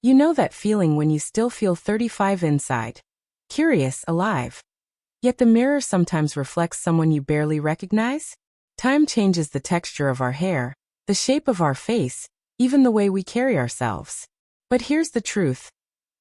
You know that feeling when you still feel 35 inside, curious, alive. Yet the mirror sometimes reflects someone you barely recognize? Time changes the texture of our hair, the shape of our face, even the way we carry ourselves. But here's the truth.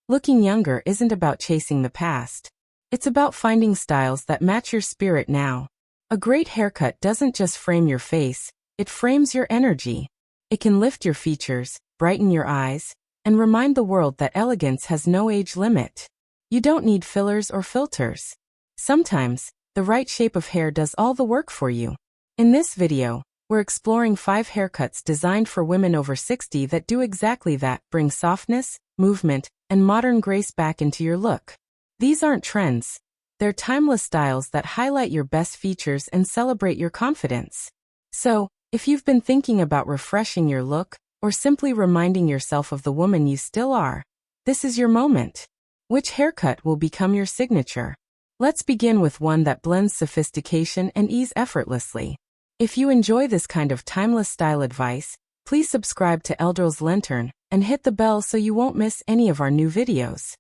Looking younger isn't about chasing the past. It's about finding styles that match your spirit now. A great haircut doesn't just frame your face, it frames your energy. It can lift your features, brighten your eyes, and remind the world that elegance has no age limit. You don't need fillers or filters. Sometimes, the right shape of hair does all the work for you. In this video, we're exploring 5 haircuts designed for women over 60 that do exactly that: bring softness, movement, and modern grace back into your look. These aren't trends. They're timeless styles that highlight your best features and celebrate your confidence. So, if you've been thinking about refreshing your look, or simply reminding yourself of the woman you still are, this is your moment. Which haircut will become your signature? Let's begin with one that blends sophistication and ease effortlessly. If you enjoy this kind of timeless style advice, please subscribe to Eldral's Lantern and hit the bell so you won't miss any of our new videos.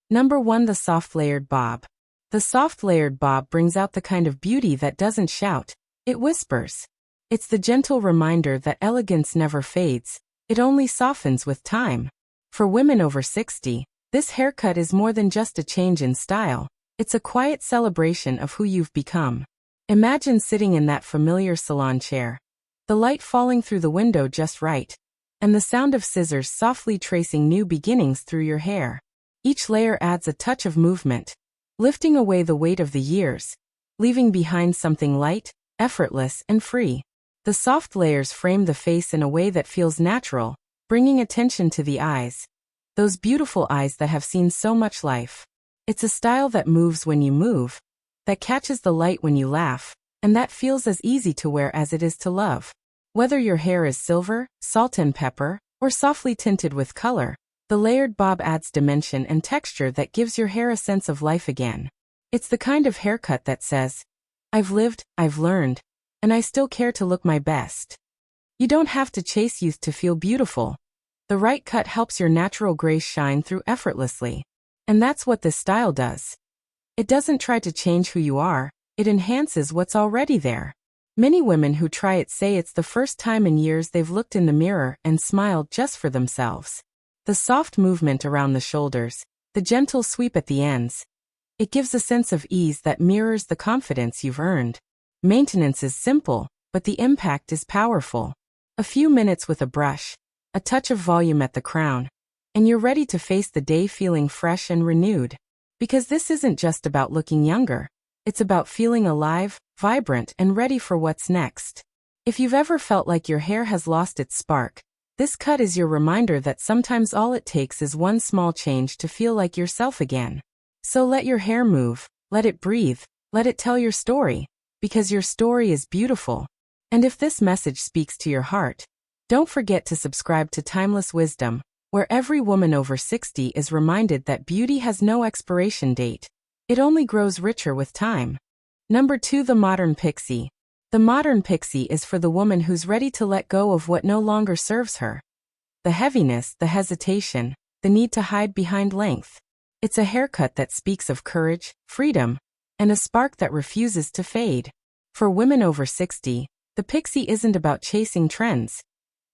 Number 1. The Soft Layered Bob. The soft layered bob brings out the kind of beauty that doesn't shout, it whispers. It's the gentle reminder that elegance never fades, it only softens with time. For women over 60, this haircut is more than just a change in style, it's a quiet celebration of who you've become. Imagine sitting in that familiar salon chair, the light falling through the window just right, and the sound of scissors softly tracing new beginnings through your hair. Each layer adds a touch of movement, lifting away the weight of the years, leaving behind something light, effortless, and free. The soft layers frame the face in a way that feels natural, bringing attention to the eyes. Those beautiful eyes that have seen so much life. It's a style that moves when you move, that catches the light when you laugh, and that feels as easy to wear as it is to love. Whether your hair is silver, salt and pepper, or softly tinted with color, the layered bob adds dimension and texture that gives your hair a sense of life again. It's the kind of haircut that says, I've lived, I've learned, and I still care to look my best. You don't have to chase youth to feel beautiful. The right cut helps your natural grace shine through effortlessly. And that's what this style does. It doesn't try to change who you are, it enhances what's already there. Many women who try it say it's the first time in years they've looked in the mirror and smiled just for themselves. The soft movement around the shoulders, the gentle sweep at the ends. It gives a sense of ease that mirrors the confidence you've earned. Maintenance is simple, but the impact is powerful. A few minutes with a brush, a touch of volume at the crown, and you're ready to face the day feeling fresh and renewed. Because this isn't just about looking younger, it's about feeling alive, vibrant, and ready for what's next. If you've ever felt like your hair has lost its spark, this cut is your reminder that sometimes all it takes is one small change to feel like yourself again. So let your hair move, let it breathe, let it tell your story, because your story is beautiful. And if this message speaks to your heart, don't forget to subscribe to Timeless Wisdom, where every woman over 60 is reminded that beauty has no expiration date. It only grows richer with time. Number 2. The Modern Pixie. The modern pixie is for the woman who's ready to let go of what no longer serves her. The heaviness, the hesitation, the need to hide behind length. It's a haircut that speaks of courage, freedom, and a spark that refuses to fade. For women over 60, the pixie isn't about chasing trends.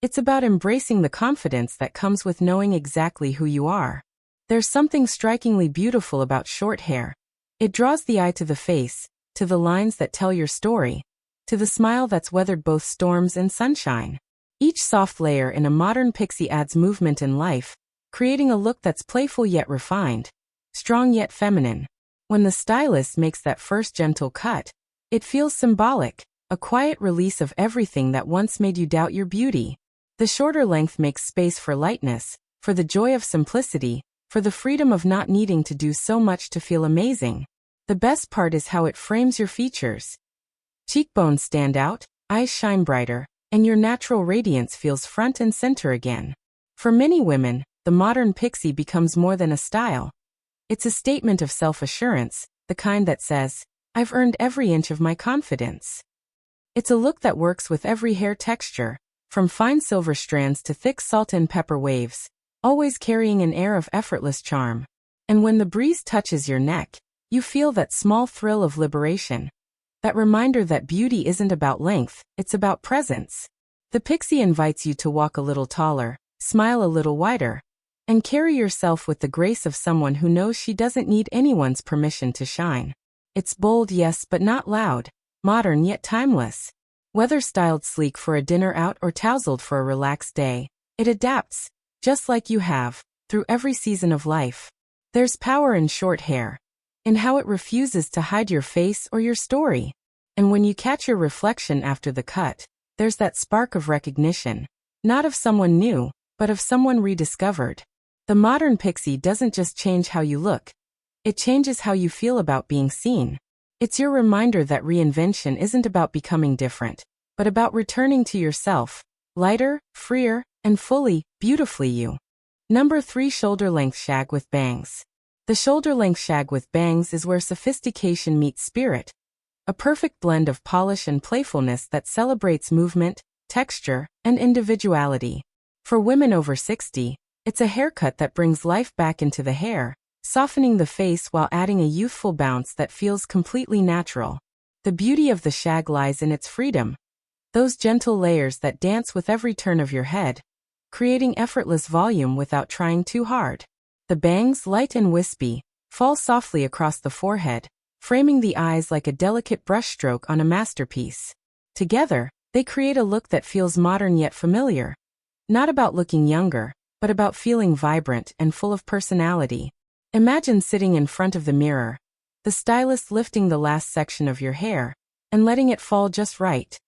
It's about embracing the confidence that comes with knowing exactly who you are. There's something strikingly beautiful about short hair. It draws the eye to the face, to the lines that tell your story, to the smile that's weathered both storms and sunshine. Each soft layer in a modern pixie adds movement and life, creating a look that's playful yet refined, strong yet feminine. When the stylist makes that first gentle cut, it feels symbolic, a quiet release of everything that once made you doubt your beauty. The shorter length makes space for lightness, for the joy of simplicity, for the freedom of not needing to do so much to feel amazing. The best part is how it frames your features. Cheekbones stand out, eyes shine brighter, and your natural radiance feels front and center again. For many women, the modern pixie becomes more than a style. It's a statement of self-assurance, the kind that says, I've earned every inch of my confidence. It's a look that works with every hair texture, from fine silver strands to thick salt and pepper waves, always carrying an air of effortless charm. And when the breeze touches your neck, you feel that small thrill of liberation. That reminder that beauty isn't about length, it's about presence. The Pixie invites you to walk a little taller, smile a little wider, and carry yourself with the grace of someone who knows she doesn't need anyone's permission to shine. It's bold, yes, but not loud, modern yet timeless. Whether styled sleek for a dinner out or tousled for a relaxed day, it adapts, just like you have, through every season of life. There's power in short hair, in how it refuses to hide your face or your story. And when you catch your reflection after the cut, there's that spark of recognition, not of someone new, but of someone rediscovered. The modern Pixie doesn't just change how you look, it changes how you feel about being seen. It's your reminder that reinvention isn't about becoming different, but about returning to yourself, lighter, freer, and fully, beautifully you. Number 3. Shoulder-length shag with bangs. The shoulder-length shag with bangs is where sophistication meets spirit. A perfect blend of polish and playfulness that celebrates movement, texture, and individuality. For women over 60, it's a haircut that brings life back into the hair, softening the face while adding a youthful bounce that feels completely natural. The beauty of the shag lies in its freedom. Those gentle layers that dance with every turn of your head, creating effortless volume without trying too hard. The bangs, light and wispy, fall softly across the forehead, framing the eyes like a delicate brushstroke on a masterpiece. Together, they create a look that feels modern yet familiar. Not about looking younger, but about feeling vibrant and full of personality. Imagine sitting in front of the mirror, the stylist lifting the last section of your hair, and letting it fall just right.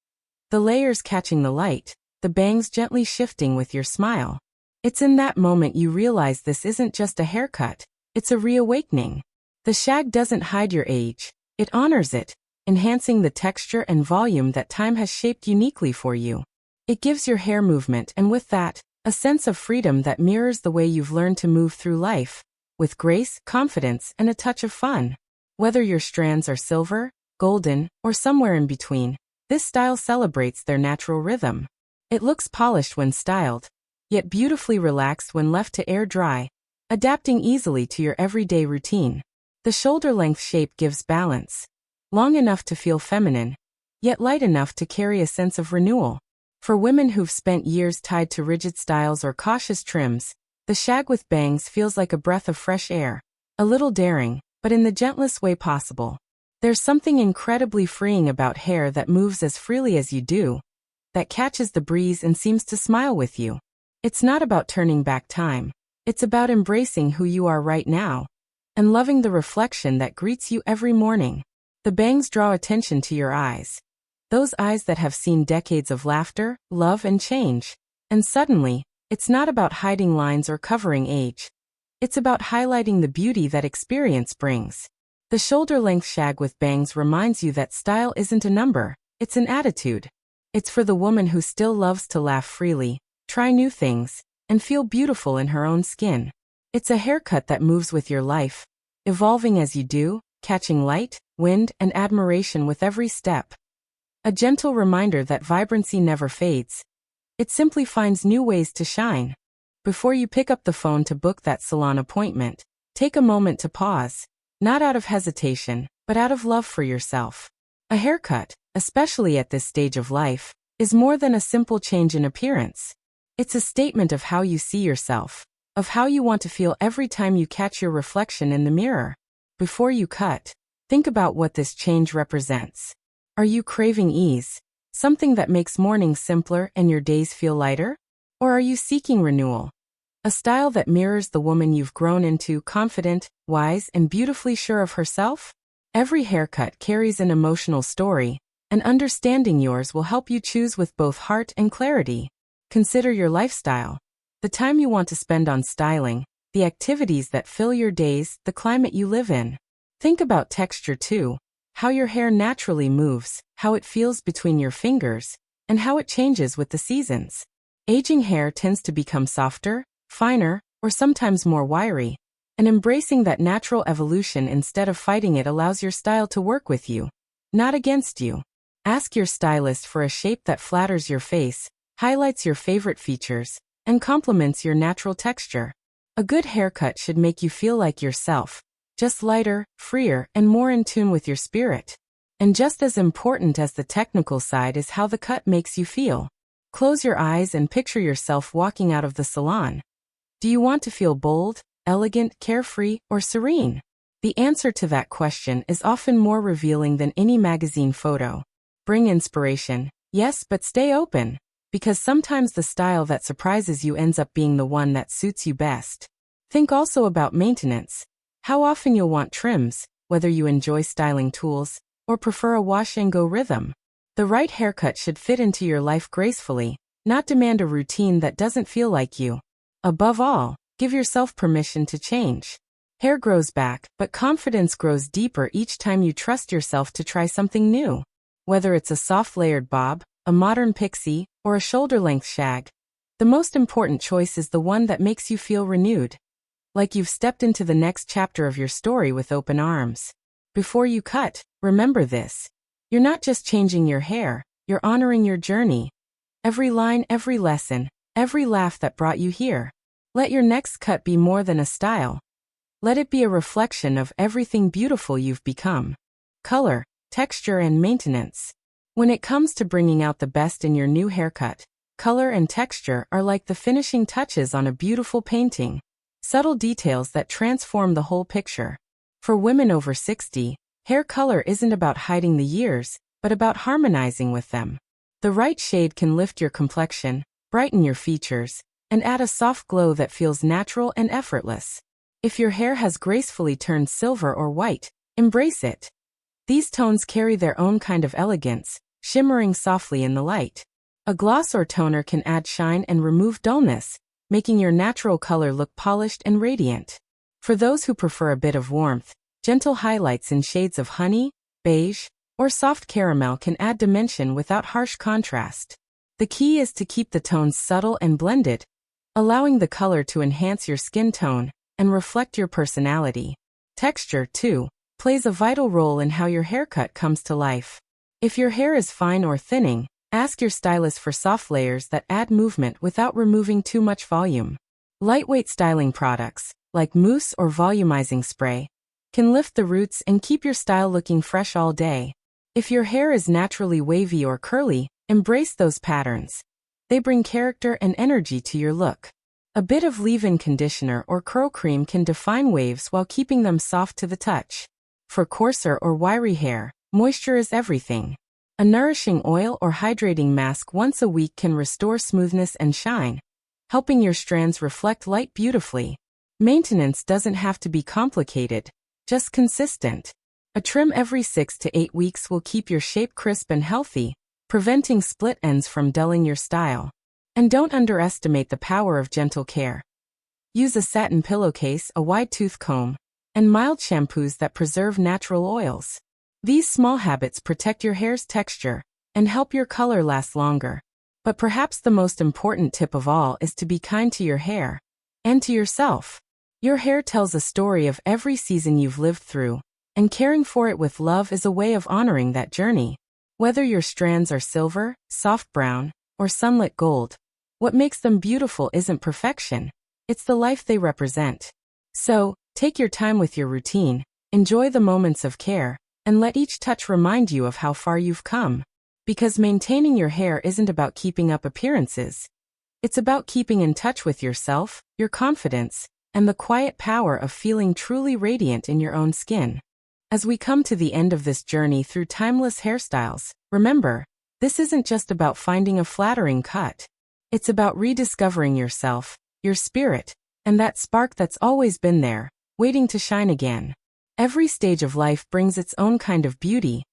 The layers catching the light, the bangs gently shifting with your smile. It's in that moment you realize this isn't just a haircut, it's a reawakening. The shag doesn't hide your age, it honors it, enhancing the texture and volume that time has shaped uniquely for you. It gives your hair movement and with that, a sense of freedom that mirrors the way you've learned to move through life, with grace, confidence, and a touch of fun. Whether your strands are silver, golden, or somewhere in between, this style celebrates their natural rhythm. It looks polished when styled, yet beautifully relaxed when left to air dry, adapting easily to your everyday routine. The shoulder-length shape gives balance, long enough to feel feminine, yet light enough to carry a sense of renewal. For women who've spent years tied to rigid styles or cautious trims, the shag with bangs feels like a breath of fresh air, a little daring, but in the gentlest way possible. There's something incredibly freeing about hair that moves as freely as you do, that catches the breeze and seems to smile with you. It's not about turning back time. It's about embracing who you are right now, and loving the reflection that greets you every morning. The bangs draw attention to your eyes. Those eyes that have seen decades of laughter, love, and change. And suddenly, it's not about hiding lines or covering age. It's about highlighting the beauty that experience brings. The shoulder-length shag with bangs reminds you that style isn't a number, it's an attitude. It's for the woman who still loves to laugh freely, try new things, and feel beautiful in her own skin. It's a haircut that moves with your life, evolving as you do, catching light, wind, and admiration with every step. A gentle reminder that vibrancy never fades. It simply finds new ways to shine. Before you pick up the phone to book that salon appointment, take a moment to pause, not out of hesitation, but out of love for yourself. A haircut, especially at this stage of life, is more than a simple change in appearance. It's a statement of how you see yourself, of how you want to feel every time you catch your reflection in the mirror. Before you cut, think about what this change represents. Are you craving ease, something that makes mornings simpler and your days feel lighter? Or are you seeking renewal, a style that mirrors the woman you've grown into, confident, wise, and beautifully sure of herself? Every haircut carries an emotional story, and understanding yours will help you choose with both heart and clarity. Consider your lifestyle, the time you want to spend on styling, the activities that fill your days, the climate you live in. Think about texture too, how your hair naturally moves, how it feels between your fingers, and how it changes with the seasons. Aging hair tends to become softer, finer, or sometimes more wiry, and embracing that natural evolution instead of fighting it allows your style to work with you, not against you. Ask your stylist for a shape that flatters your face, highlights your favorite features, and complements your natural texture. A good haircut should make you feel like yourself, just lighter, freer, and more in tune with your spirit. And just as important as the technical side is how the cut makes you feel. Close your eyes and picture yourself walking out of the salon. Do you want to feel bold, elegant, carefree, or serene? The answer to that question is often more revealing than any magazine photo. Bring inspiration, yes, but stay open, because sometimes the style that surprises you ends up being the one that suits you best. Think also about maintenance. How often you'll want trims, whether you enjoy styling tools or prefer a wash-and-go rhythm. The right haircut should fit into your life gracefully, not demand a routine that doesn't feel like you. Above all, give yourself permission to change. Hair grows back, but confidence grows deeper each time you trust yourself to try something new. Whether it's a soft layered bob, a modern pixie, or a shoulder-length shag, the most important choice is the one that makes you feel renewed. Like you've stepped into the next chapter of your story with open arms. Before you cut, remember this. You're not just changing your hair, you're honoring your journey. Every line, every lesson, every laugh that brought you here. Let your next cut be more than a style. Let it be a reflection of everything beautiful you've become. Color, texture, and maintenance. When it comes to bringing out the best in your new haircut, color and texture are like the finishing touches on a beautiful painting. Subtle details that transform the whole picture. For women over 60, hair color isn't about hiding the years, but about harmonizing with them. The right shade can lift your complexion, brighten your features, and add a soft glow that feels natural and effortless. If your hair has gracefully turned silver or white, embrace it. These tones carry their own kind of elegance, shimmering softly in the light. A gloss or toner can add shine and remove dullness, making your natural color look polished and radiant. For those who prefer a bit of warmth, gentle highlights in shades of honey, beige, or soft caramel can add dimension without harsh contrast. The key is to keep the tones subtle and blended, allowing the color to enhance your skin tone and reflect your personality. Texture, too, plays a vital role in how your haircut comes to life. If your hair is fine or thinning, ask your stylist for soft layers that add movement without removing too much volume. Lightweight styling products, like mousse or volumizing spray, can lift the roots and keep your style looking fresh all day. If your hair is naturally wavy or curly, embrace those patterns. They bring character and energy to your look. A bit of leave-in conditioner or curl cream can define waves while keeping them soft to the touch. For coarser or wiry hair, moisture is everything. A nourishing oil or hydrating mask once a week can restore smoothness and shine, helping your strands reflect light beautifully. Maintenance doesn't have to be complicated, just consistent. A trim every 6 to 8 weeks will keep your shape crisp and healthy, preventing split ends from dulling your style. And don't underestimate the power of gentle care. Use a satin pillowcase, a wide tooth comb, and mild shampoos that preserve natural oils. These small habits protect your hair's texture and help your color last longer. But perhaps the most important tip of all is to be kind to your hair and to yourself. Your hair tells a story of every season you've lived through, and caring for it with love is a way of honoring that journey. Whether your strands are silver, soft brown, or sunlit gold, what makes them beautiful isn't perfection, it's the life they represent. So, take your time with your routine, enjoy the moments of care, and let each touch remind you of how far you've come. Because maintaining your hair isn't about keeping up appearances. It's about keeping in touch with yourself, your confidence, and the quiet power of feeling truly radiant in your own skin. As we come to the end of this journey through timeless hairstyles, remember, this isn't just about finding a flattering cut. It's about rediscovering yourself, your spirit, and that spark that's always been there, waiting to shine again. Every stage of life brings its own kind of beauty,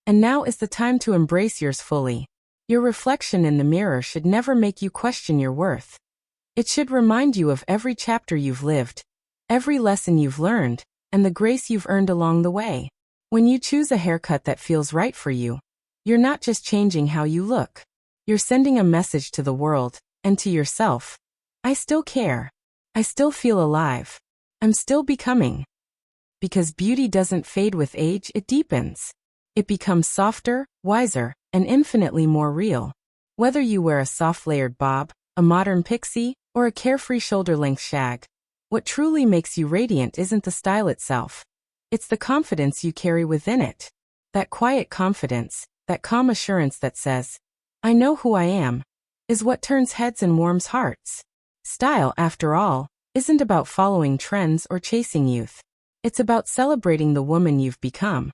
and now is the time to embrace yours fully. Your reflection in the mirror should never make you question your worth. It should remind you of every chapter you've lived, every lesson you've learned, and the grace you've earned along the way. When you choose a haircut that feels right for you, you're not just changing how you look. You're sending a message to the world, and to yourself. I still care. I still feel alive. I'm still becoming. Because beauty doesn't fade with age, it deepens. It becomes softer, wiser, and infinitely more real. Whether you wear a soft layered bob, a modern pixie, or a carefree shoulder-length shag. What truly makes you radiant isn't the style itself. It's the confidence you carry within it. That quiet confidence, that calm assurance that says, "I know who I am," is what turns heads and warms hearts. Style, after all, isn't about following trends or chasing youth. It's about celebrating the woman you've become.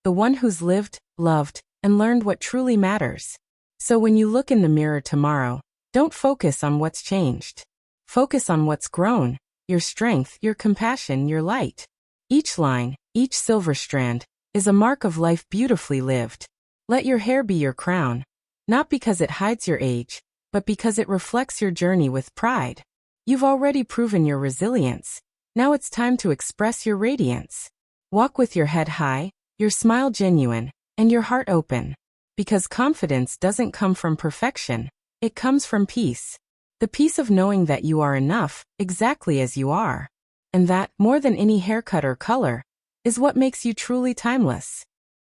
The one who's lived, loved, and learned what truly matters. So when you look in the mirror tomorrow, don't focus on what's changed. Focus on what's grown, your strength, your compassion, your light. Each line, each silver strand, is a mark of life beautifully lived. Let your hair be your crown, not because it hides your age, but because it reflects your journey with pride. You've already proven your resilience. Now it's time to express your radiance. Walk with your head high, your smile genuine, and your heart open. Because confidence doesn't come from perfection, it comes from peace. The peace of knowing that you are enough, exactly as you are. And that, more than any haircut or color, is what makes you truly timeless.